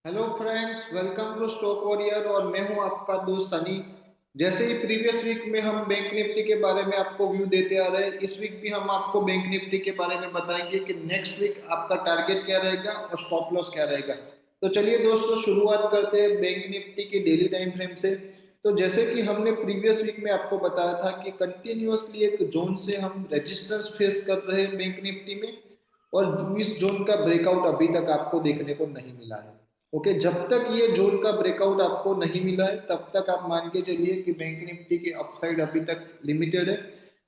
Hello friends, welcome to stock warrior और मैं हूं आपका दोस्त सनी। जैसे ही प्रीवियस वीक में हम बैंक निफ्टी के बारे में आपको व्यू देते आ रहे हैं, इस वीक भी हम आपको बैंक निफ्टी के बारे में बताएंगे कि नेक्स्ट वीक आपका टारगेट क्या रहेगा और स्टॉप लॉस क्या रहेगा। तो चलिए दोस्तों, शुरुआत करते हैं बैंक निफ्टी की डेली टाइम फ्रेम से। तो जैसे कि हमने प्रीवियस वीक में आपको बताया था कि कंटिन्यूअसली एक जोन से हम रेजिस्टेंस फेस कर रहे हैं बैंक निफ्टी में, और इस जोन का ब्रेकआउट अभी तक आपको देखने को नहीं मिला है। ओके, जब तक ये जोन का ब्रेकआउट आपको नहीं मिला है तब तक आप मान के चलिए कि बैंक निफ्टी की अपसाइड अभी तक लिमिटेड है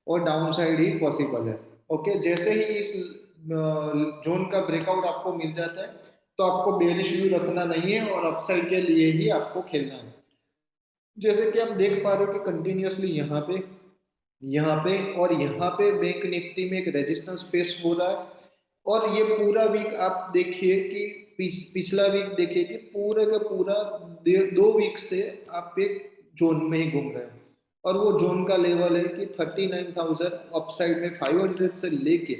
और डाउन साइड ही पॉसिबल है। ओके, जैसे ही इस जोन का ब्रेकआउट आपको मिल जाता है तो आपको बेयरिश व्यू रखना नहीं है और अपसाइड के लिए ही आपको खेलना है। जैसे कि आप देख पा रहे हो कि कंटिन्यूअसली यहाँ पे और यहाँ पे बैंक निफ्टी में एक रेजिस्टेंस फेस हो रहा है। और ये पूरा वीक आप देखिए कि पिछला वीक देखिए कि पूरे का पूरा 2 वीक से आप एक जोन में ही घूम रहे हैं। और वो जोन का लेवल है कि 39,000 अपसाइड में 500 से लेके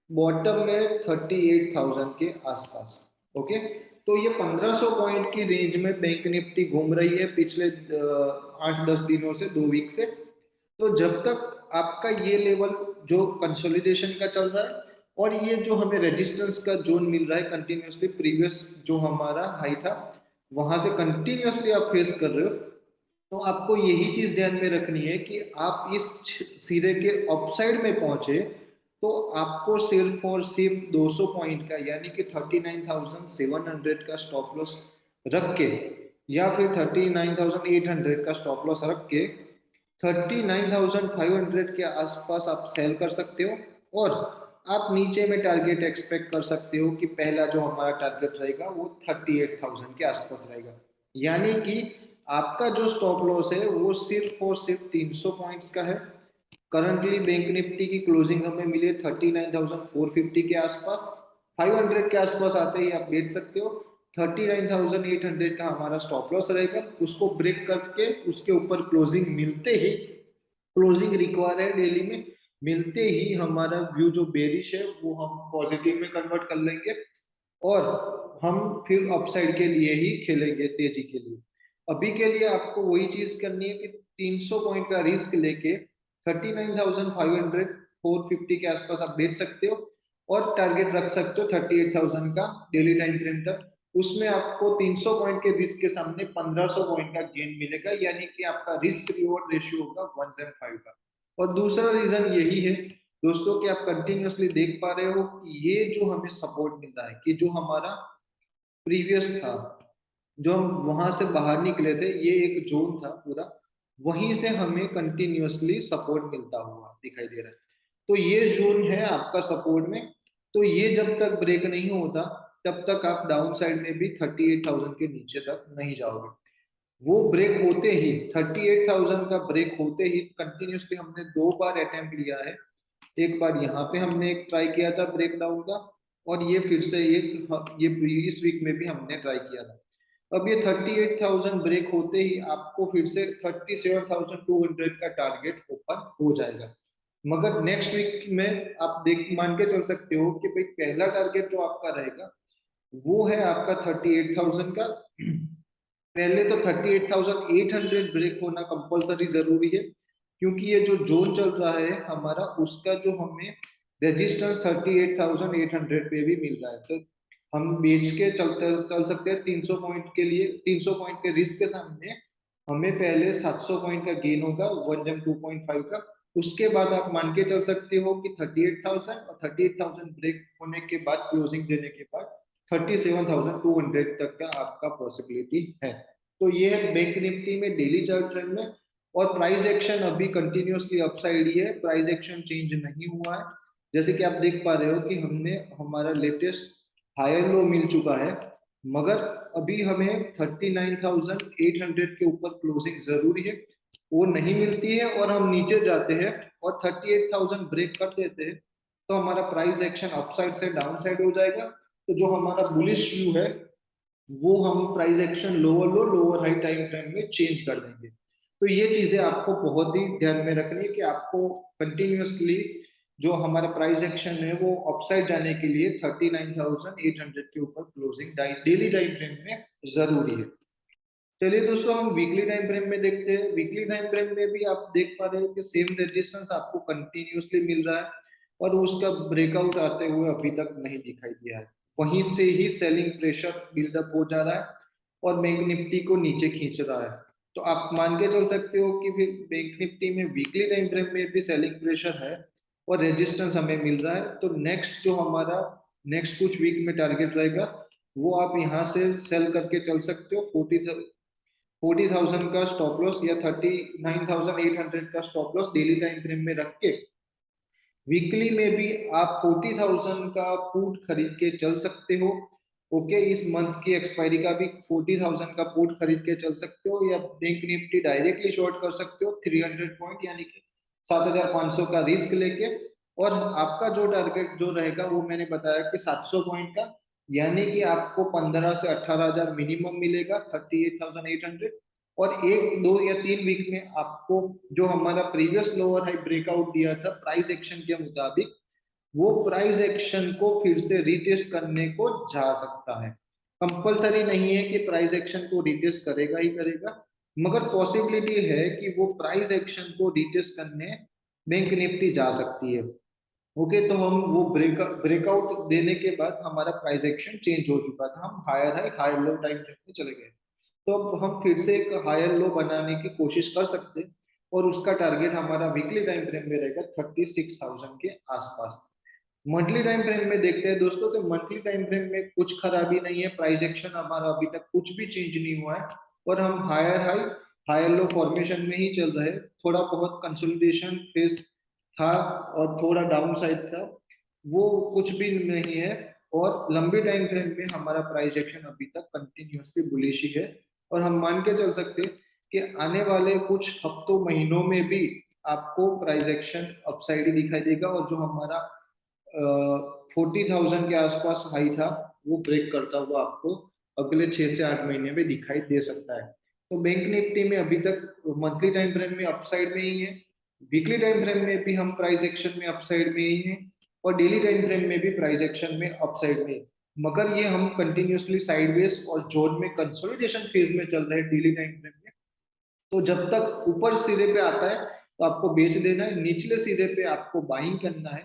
बॉटम में 38,000 के आसपास। ओके, तो ये 1500 पॉइंट की रेंज में बैंक निफ्टी घूम रही है पिछले 8-10 दिनों से, 2 वीक से। तो जब तक आपका ये लेवल जो कंसोलिडेशन का चल रहा है और ये जो हमें रेजिस्टेंस का जोन मिल रहा है कंटिन्यूसली, प्रीवियस जो हमारा हाई था वहां से कंटिन्यूसली आप फेस कर रहे हो, तो आपको यही चीज ध्यान में रखनी है कि आप इस सिरे के अपसाइड में पहुंचे तो आपको सिर्फ और सिर्फ 200 पॉइंट का यानी कि 39,700 का स्टॉप लॉस रख के, या फिर 39,800 का स्टॉप लॉस रख के 39,500 के आसपास आप सेल कर सकते हो। और आप नीचे में टारगेट एक्सपेक्ट कर सकते हो कि पहला जो हमारा टारगेट रहेगा वो 38,000 के आसपास रहेगा। यानी कि आपका जो स्टॉप लॉस है वो सिर्फ और सिर्फ 300 पॉइंट्स का है। करंटली बैंक निफ्टी की क्लोजिंग हमें मिली है 39,450 के आसपास। 500 के आसपास आते ही आप बेच सकते हो। 39,800 का हमारा स्टॉप लॉस रहेगा, उसको ब्रेक करके उसके ऊपर क्लोजिंग मिलते ही, क्लोजिंग रिक्वायर है डेली में, मिलते ही हमारा व्यू जो बेरिश है वो हम पॉजिटिव में कन्वर्ट कर लेंगे और हम फिर अपसाइड के लिए ही खेलेंगे, तेजी के लिए। अभी के लिए आपको वही चीज करनी है कि 300 पॉइंट का रिस्क लेके 39,500 450 के आसपास आप बेच सकते हो और टारगेट रख सकते हो 38,000 का डेली टाइम फ्रेम तक। उसमें आपको 300 पॉइंट के रिस्क के सामने 1500 पॉइंट का गेन मिलेगा, यानी कि आपका रिस्क रिवॉर्ड रेशियो होगा 1:5 का। और दूसरा रीजन यही है दोस्तों कि आप कंटिन्यूअसली देख पा रहे हो कि ये जो हमें सपोर्ट मिल रहा है कि जो हमारा प्रीवियस था, जो हम वहां से बाहर निकले थे, ये एक जोन था पूरा, वहीं से हमें कंटिन्यूअसली सपोर्ट मिलता हुआ दिखाई दे रहा है। तो ये जोन है आपका सपोर्ट में। तो ये जब तक ब्रेक नहीं होता तब तक आप डाउन साइड में भी 38,000 के नीचे तक नहीं जाओगे। वो ब्रेक होते ही, 38,000 का ब्रेक होते ही कंटिन्यूसली हमने 2 बार अटेम्प्ट लिया है। एक बार यहाँ पे हमने एक ट्राई किया था ब्रेक डाउन का, और ये फिर से ये इस वीक में भी हमने ट्राई किया था। अब ये 38,000 ब्रेक होते ही आपको फिर से 37,200 का टारगेट ओपन हो जाएगा। मगर नेक्स्ट वीक में आप देख मान के चल सकते हो कि भाई पहला टारगेट जो आपका रहेगा वो है आपका 38,000 का। पहले तो 38,800 ब्रेक होना कंपलसरी जरूरी है, क्योंकि ये जो जोन चल रहा है हमारा उसका जो हमें रेजिस्टेंस 38,800 पे भी मिल रहा है। तो हम बेच के चल सकते हैं 300 पॉइंट के लिए, 300 पॉइंट के रिस्क के सामने हमें पहले 700 पॉइंट का गेन होगा 1/2.5 का। उसके बाद आप मान के चल सकते हो कि 38,000 और 38,000 ब्रेक होने के बाद, क्लोजिंग देने के बाद 37,200 तक का आपका पॉसिबिलिटी है। तो ये है बैंक निफ्टी में डेली चार्ट ट्रेंड में। और प्राइस एक्शन अभी कंटिन्यूअसली अपसाइड ही है, प्राइस एक्शन चेंज नहीं हुआ है। जैसे कि आप देख पा रहे हो कि हमने हमारा लेटेस्ट हायर लो मिल चुका है, मगर अभी हमें 39,800 के ऊपर क्लोजिंग जरूरी है। वो नहीं मिलती है और हम नीचे जाते हैं और 38,000 ब्रेक कर देते हैं तो हमारा प्राइस एक्शन अपसाइड से डाउन साइड हो जाएगा। तो जो हमारा बुलिश व्यू है वो हम प्राइस एक्शन लोअर लो लोअर हाई टाइम फ्रेम में चेंज कर देंगे। तो ये चीजें आपको बहुत ही ध्यान में रखनी है कि आपको कंटिन्यूअसली जो हमारा प्राइस एक्शन है वो अपसाइड जाने के लिए 39,800 के ऊपर क्लोजिंग डेली टाइम फ्रेम में जरूरी है। चलिए दोस्तों, हम वीकली टाइम फ्रेम में देखते हैं। वीकली टाइम फ्रेम में भी आप देख पा रहे हो कि सेम रेजिस्टेंस आपको कंटिन्यूअसली मिल रहा है और उसका ब्रेकआउट आते हुए अभी तक नहीं दिखाई दिया है। वहीं से ही सेलिंग प्रेशर बिल्डअप हो जा रहा है और बैंक निफ्टी को नीचे खींच रहा है। तो आप मान के चल सकते हो कि फिर बैंक निफ्टी में वीकली टाइम फ्रेम में भी सेलिंग प्रेशर है और रेजिस्टेंस हमें मिल रहा है। तो नेक्स्ट जो हमारा नेक्स्ट कुछ वीक में टारगेट रहेगा वो आप यहाँ से सेल करके चल सकते हो। 40,000 का स्टॉप लॉस या 39,800 का stop loss daily time frame में रख के वीकली में भी आप 40,000 का पुट खरीद के चल सकते हो। ओके, इस मंथ की एक्सपायरी का भी 40,000 का पुट खरीद के चल सकते हो या बैंक निफ्टी डायरेक्टली शॉर्ट कर सकते हो 300 पॉइंट यानी कि 7,500 का रिस्क लेके। और आपका जो टारगेट जो रहेगा वो मैंने बताया कि 700 पॉइंट का, यानी कि आपको 15 से 18,000 मिनिमम मिलेगा 38,800। और एक दो या तीन वीक में आपको जो हमारा प्रीवियस लोअर हाई ब्रेकआउट दिया था प्राइस एक्शन के मुताबिक, वो प्राइस एक्शन को फिर से रिटेस्ट करने को जा सकता है। कंपलसरी नहीं है कि प्राइस एक्शन को रिटेस्ट करेगा ही करेगा, मगर पॉसिबिलिटी है कि वो प्राइस एक्शन को रिटेस्ट करने बैंक निफ्टी जा सकती है। ओके, तो हम वो ब्रेकआउट देने के बाद हमारा प्राइस एक्शन चेंज हो चुका था, हम higher high higher low time frame में चले गए। तो अब हम फिर से एक हायर लो बनाने की कोशिश कर सकते हैं और उसका टारगेट हमारा वीकली टाइम फ्रेम में रहेगा 36,000 के आसपास। मंथली टाइम फ्रेम में देखते हैं दोस्तों, तो मंथली टाइम फ्रेम में कुछ खराबी नहीं है, प्राइस एक्शन हमारा अभी तक कुछ भी चेंज नहीं हुआ है और हम higher high higher low formation में ही चल रहे हैं। थोड़ा बहुत कंसोलिडेशन फेस था और थोड़ा डाउन साइड था, वो कुछ भी नहीं है। और लंबे टाइम फ्रेम में हमारा प्राइस एक्शन अभी तक कंटिन्यूसली बुलिश ही है और हम मान के चल सकते हैं कि आने वाले कुछ हफ्तों महीनों में भी आपको प्राइस एक्शन अपसाइड ही दिखाई देगा और जो हमारा 40,000 के आसपास हाई था वो ब्रेक करता हुआ आपको अगले 6 से 8 महीने में दिखाई दे सकता है। तो बैंक निफ्टी में अभी तक मंथली टाइम फ्रेम में अपसाइड में ही है, वीकली टाइम फ्रेम में भी हम प्राइस एक्शन में अपसाइड में ही है और डेली टाइम फ्रेम में भी प्राइस एक्शन में अपसाइड में। मगर ये हम कंटिन्यूसली साइडवेज और जोन में कंसोलिडेशन फेज में चल रहे हैं डेली टाइम फ्रेम में। तो जब तक ऊपर सिरे पे आता है तो आपको बेच देना है, निचले सिरे पे आपको बाइंग करना है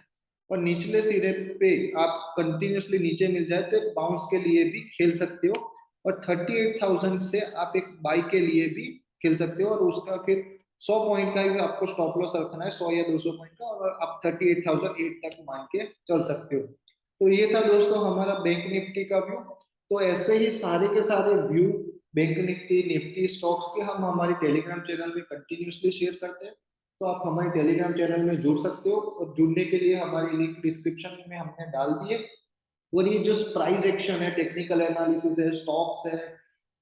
और निचले सिरे पे आप कंटिन्यूसली नीचे मिल जाए तो एक बाउंस के लिए भी खेल सकते हो और 38,000 से आप एक बाई के लिए भी खेल सकते हो और उसका फिर 100 पॉइंट का ही आपको स्टॉप लॉस रखना है, 100 या 200 पॉइंट का, और आप 38,008 तक मान के चल सकते हो। तो ये था दोस्तों हमारा बैंक निफ्टी का व्यू। तो ऐसे ही सारे के सारे view bank Nifty Nifty stocks के हम हमारे टेलीग्राम चैनल में कंटिन्यूसली शेयर करते हैं। तो आप हमारे टेलीग्राम चैनल में जुड़ सकते हो और जुड़ने के लिए हमारी लिंक डिस्क्रिप्शन में हमने डाल दी है। और ये जो प्राइस एक्शन है, टेक्निकल एनालिसिस है, स्टॉक्स है,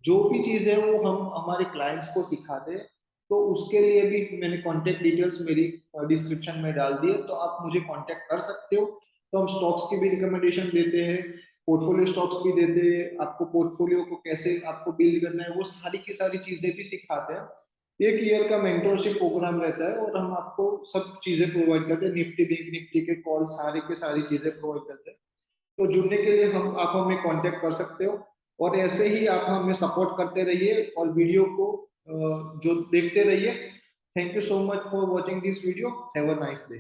जो भी चीज है वो हम हमारे क्लाइंट्स को सिखाते हैं। तो उसके लिए भी मैंने कॉन्टेक्ट डिटेल्स मेरी डिस्क्रिप्शन में डाल दी है, तो आप मुझे कॉन्टेक्ट कर सकते हो। तो हम स्टॉक्स की भी रिकमेंडेशन देते हैं, पोर्टफोलियो स्टॉक्स भी देते हैं, आपको पोर्टफोलियो को कैसे आपको बिल्ड करना है वो सारी की सारी चीजें भी सिखाते हैं। एक ईयर का मेंटरशिप प्रोग्राम रहता है और हम आपको सब चीजें प्रोवाइड करते हैं, निफ्टी बैंक निफ्टी के कॉल सारी के सारी चीजें प्रोवाइड करते हैं। तो जुड़ने के लिए हम आप हमें कांटेक्ट कर सकते हो और ऐसे ही आप हमें सपोर्ट करते रहिए और वीडियो को जो देखते रहिए। Thank you so much for watching this video. Have a nice day.